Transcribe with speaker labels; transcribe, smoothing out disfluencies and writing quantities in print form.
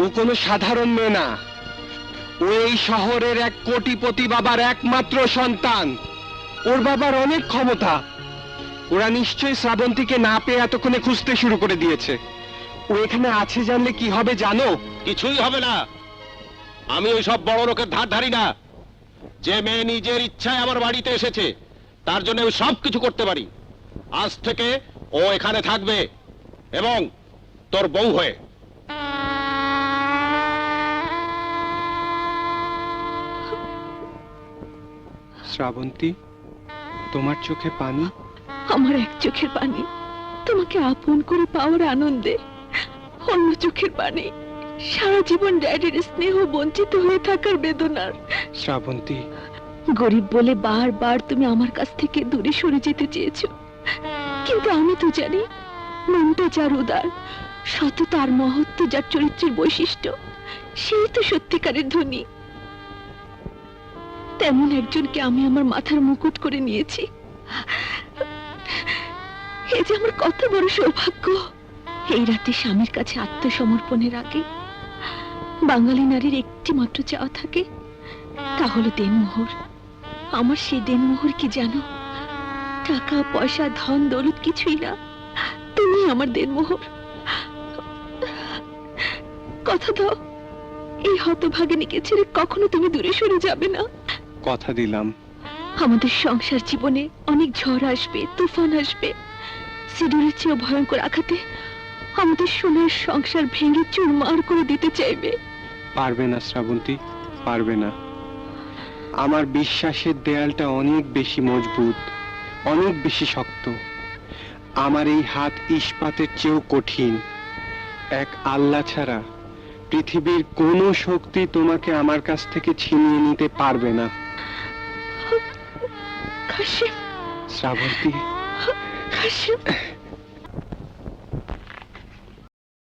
Speaker 1: ও কোনো সাধারণ মেয়ে না, ও এই শহরের এক কোটিপতি বাবার একমাত্র সন্তান। ওর বাবার অনেক ক্ষমতা। ওরা নিশ্চয়ই শ্রাবন্তীকে না পেয়ে এতক্ষণে খুঁজতে শুরু করে দিয়েছে। ও এখানে আছে জানলে কি হবে জানো?
Speaker 2: কিছুই হবে না। আমি ওই সব বড় লোকের ধার ধারি না। যে মেয়ে নিজের ইচ্ছায় আমার বাড়িতে এসেছে তার জন্য আমি সব কিছু করতে পারি। আজ থেকে ও এখানে থাকবে এবং তোর বউ হয়ে।
Speaker 1: শ্রাবন্তী, তোমার চোখে পানি?
Speaker 3: আমার এক চোখের পানি তোমাকে আপন করে পাওয়ার আনন্দে, অন্য চোখের পানি সারা জীবন ড্যাডির স্নেহ বঞ্চিত হয়ে থাকার বেদনার।
Speaker 1: শ্রাবন্তী,
Speaker 3: গরিব বলে বারবার তুমি আমার কাছ থেকে দূরে সরে যেতে চেয়েছো, কিন্তু আমি তো জানি মনটা যার উদার, সততার মহত্ব যার চরিত্রের বৈশিষ্ট্য, সেই তো সত্যিকারের ধনী। তেমন একজনকে আমি আমার মাথার মুকুট করে নিয়েছি। এই যে আমার কত বড় সৌভাগ্য। এই রাতে স্বামীর কাছে আত্মসমর্পণের আগে বাঙালি নারীর একটি মাত্র চাওয়া থাকে, তা হলো দেনমোহর। আমার সেই দেনমোহর কি জানো? টাকা পয়সা ধন দৌলত কিছুই না, তুমি আমার দেনমোহর। কথা দাও, এই হতভাগিনীকে ছেড়ে কখনো তুমি দূরে সরে যাবে না।
Speaker 1: কথা দিলাম।
Speaker 3: আমাদের সংসার জীবনে অনেক ঝড় আসবে, তুফান আসবে। সিঁদুরের চেয়েও ভয়ঙ্কর আঘাতে আমাদের সোনার সংসার ভেঙে চুরমার করে দিতে চাইবে।
Speaker 1: পারবে না শ্রাবন্তী, পারবে না। আমার বিশ্বাসের দেয়ালটা অনেক বেশি মজবুত, অনেক বেশি শক্ত। আমার এই হাত ইস্পাতের চেয়েও কঠিন। এক আল্লাহ ছাড়া পৃথিবীর কোনো শক্তি তোমাকে আমার কাছ থেকে ছিনিয়ে নিতে পারবে না।
Speaker 3: কাশিম,
Speaker 1: শ্রাবন্তী,
Speaker 3: কাশিম।